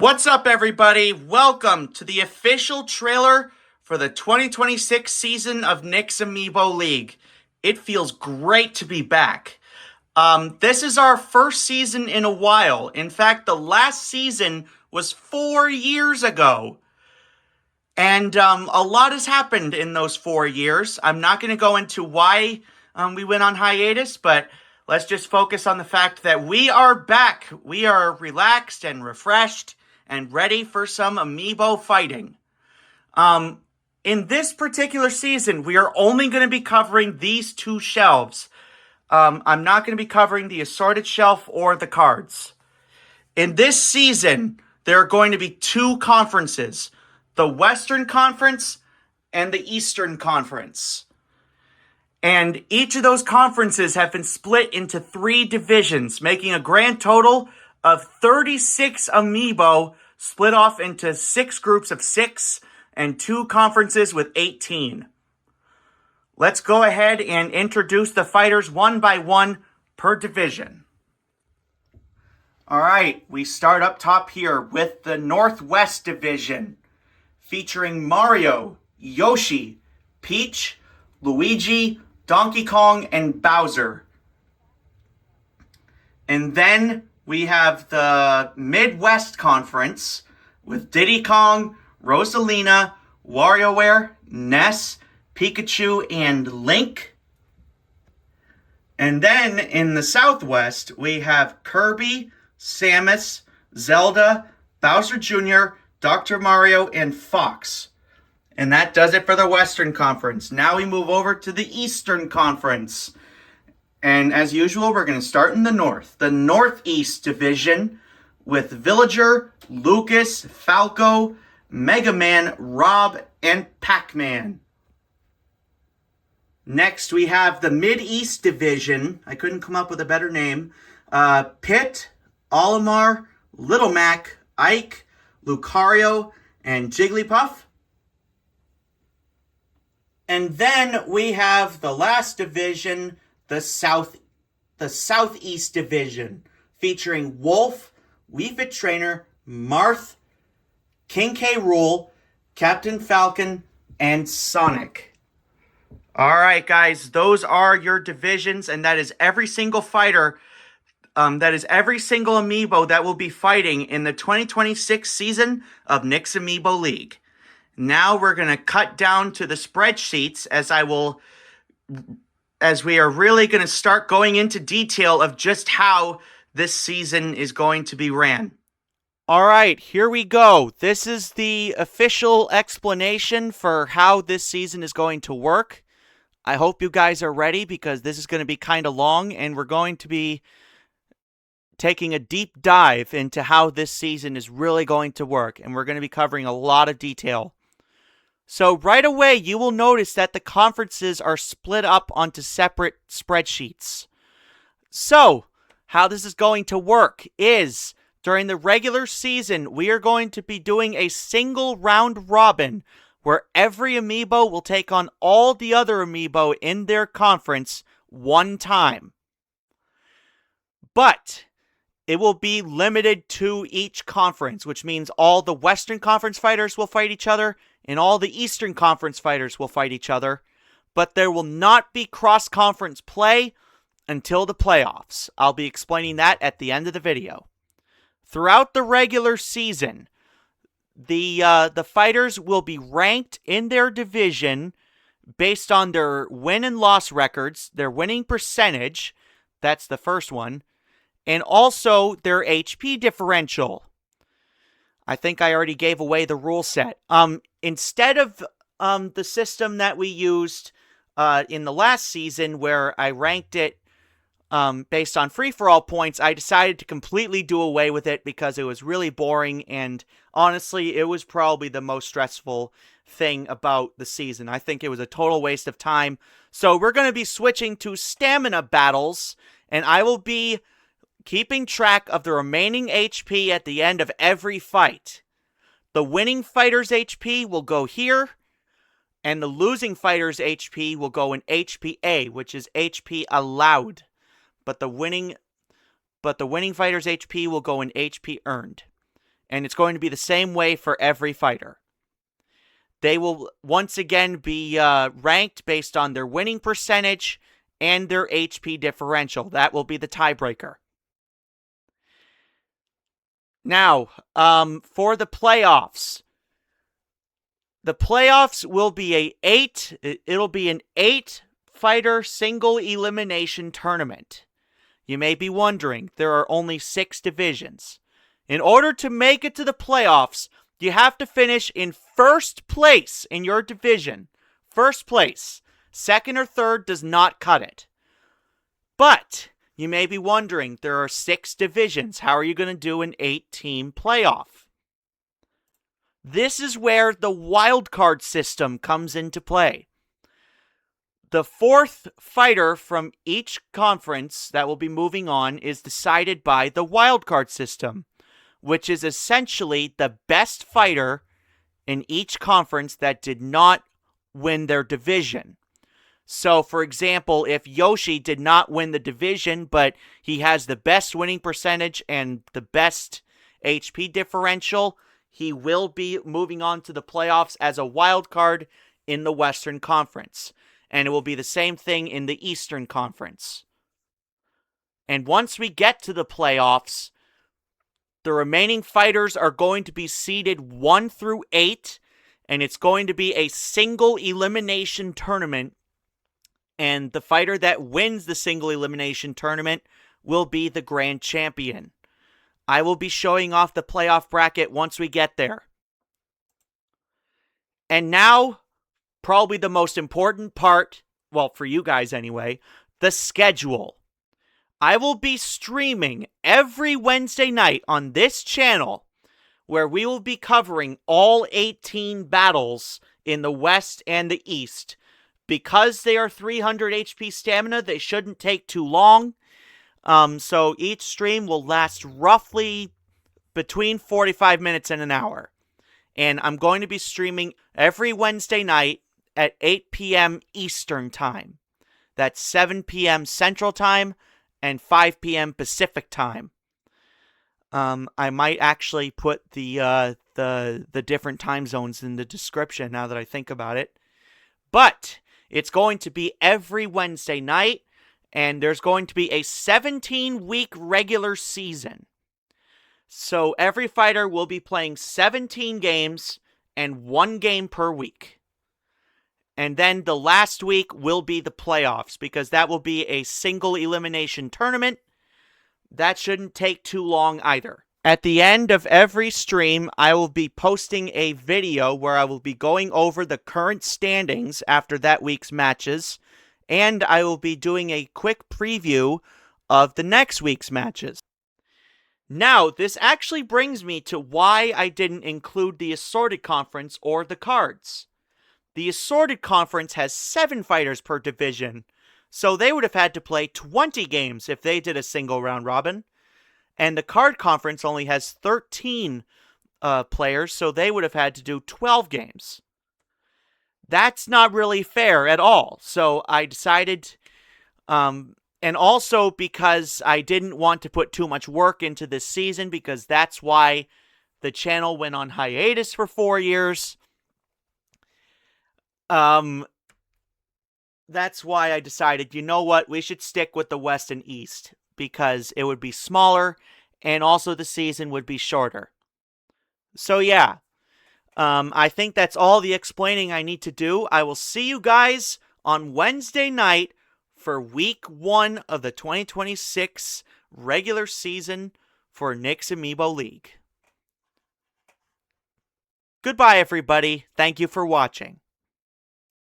What's up, everybody? Welcome to the official trailer for the 2026 season of Nick's Amiibo League. It feels great to be back. This is our first season in a while. In fact, the last season was 4 years ago. And a lot has happened in those 4 years. I'm not going to go into why we went on hiatus, but let's just focus on the fact that we are back. We are relaxed and refreshed and ready for some Amiibo fighting. In this particular season, we are only going to be covering these two shelves. I'm not going to be covering the assorted shelf or the cards. In this season, there are going to be two conferences, the Western Conference and the Eastern Conference. And each of those conferences have been split into 3 divisions, making a grand total of 36 Amiibo split off into 6 groups of 6 and 2 conferences with 18. Let's go ahead and introduce the fighters one by one per division. All right, we start up top here with the Northwest Division, featuring Mario, Yoshi, Peach, Luigi, Donkey Kong, and Bowser. And then we have the Midwest Conference with Diddy Kong, Rosalina, WarioWare, Ness, Pikachu, and Link. And then in the Southwest, we have Kirby, Samus, Zelda, Bowser Jr., Dr. Mario, and Fox. And that does it for the Western Conference. Now we move over to the Eastern Conference. And as usual, we're going to start in the North. The Northeast Division with Villager, Lucas, Falco, Mega Man, Rob, and Pac-Man. Next, we have the Mid-East Division. I couldn't come up with a better name. Pit, Olimar, Little Mac, Ike, Lucario, and Jigglypuff. And then we have the last division, the Southeast Division, featuring Wolf, Wii Fit Trainer, Marth, King K. Rool, Captain Falcon, and Sonic. All right, guys, those are your divisions, and that is every single fighter. That is every single Amiibo that will be fighting in the 2026 season of Nick's Amiibo League. Now we're going to cut down to the spreadsheets as we are really going to start going into detail of just how this season is going to be ran. All right, here we go. This is the official explanation for how this season is going to work. I hope you guys are ready because this is going to be kind of long and we're going to be taking a deep dive into how this season is really going to work, and we're going to be covering a lot of detail. So right away, you will notice that the conferences are split up onto separate spreadsheets. So, how this is going to work is, during the regular season, we are going to be doing a single round robin, where every Amiibo will take on all the other Amiibo in their conference one time. But it will be limited to each conference, which means all the Western Conference fighters will fight each other, and all the Eastern Conference fighters will fight each other, but there will not be cross-conference play until the playoffs. I'll be explaining that at the end of the video. Throughout the regular season, the fighters will be ranked in their division based on their win and loss records, their winning percentage, that's the first one, and also their HP differential. I think I already gave away the rule set. Instead of the system that we used in the last season where I ranked it based on free-for-all points, I decided to completely do away with it because it was really boring, and honestly, it was probably the most stressful thing about the season. I think it was a total waste of time. So we're going to be switching to stamina battles, and I will be keeping track of the remaining HP at the end of every fight. The winning fighter's HP will go here, and the losing fighter's HP will go in HPA, which is HP allowed. But the winning fighter's HP will go in HP earned. And it's going to be the same way for every fighter. They will once again be ranked based on their winning percentage and their HP differential. That will be the tiebreaker. Now, for the playoffs. The playoffs will be it'll be an 8-fighter single elimination tournament. You may be wondering, there are only 6 divisions. In order to make it to the playoffs, you have to finish in first place in your division. First place. Second or third does not cut it. But you may be wondering, there are 6 divisions. How are you going to do an 8-team playoff? This is where the wildcard system comes into play. The 4th fighter from each conference that will be moving on is decided by the wildcard system, which is essentially the best fighter in each conference that did not win their division. So, for example, if Yoshi did not win the division, but he has the best winning percentage and the best HP differential, he will be moving on to the playoffs as a wild card in the Western Conference. And it will be the same thing in the Eastern Conference. And once we get to the playoffs, the remaining fighters are going to be seeded 1 through 8, and it's going to be a single elimination tournament. And the fighter that wins the single elimination tournament will be the grand champion. I will be showing off the playoff bracket once we get there. And now, probably the most important part, well, for you guys anyway, the schedule. I will be streaming every Wednesday night on this channel, where we will be covering all 18 battles in the West and the East. Because they are 300 HP stamina, they shouldn't take too long. So each stream will last roughly between 45 minutes and an hour. And I'm going to be streaming every Wednesday night at 8 p.m. Eastern Time. That's 7 p.m. Central Time and 5 p.m. Pacific Time. I might actually put the different time zones in the description now that I think about it. But it's going to be every Wednesday night. And there's going to be a 17-week regular season. So every fighter will be playing 17 games and 1 game per week. And then the last week will be the playoffs, because that will be a single elimination tournament. That shouldn't take too long either. At the end of every stream, I will be posting a video where I will be going over the current standings after that week's matches. And I will be doing a quick preview of the next week's matches. Now, this actually brings me to why I didn't include the Assorted Conference or the cards. The Assorted Conference has 7 fighters per division, so they would have had to play 20 games if they did a single round robin. And the Card Conference only has 13 players, so they would have had to do 12 games. That's not really fair at all. So I decided, and also because I didn't want to put too much work into this season, because that's why the channel went on hiatus for 4 years. That's why I decided, you know what, we should stick with the West and East, because it would be smaller, and also the season would be shorter. So yeah. I think that's all the explaining I need to do. I will see you guys on Wednesday night for week 1 of the 2026 regular season for Nick's Amiibo League. Goodbye, everybody. Thank you for watching.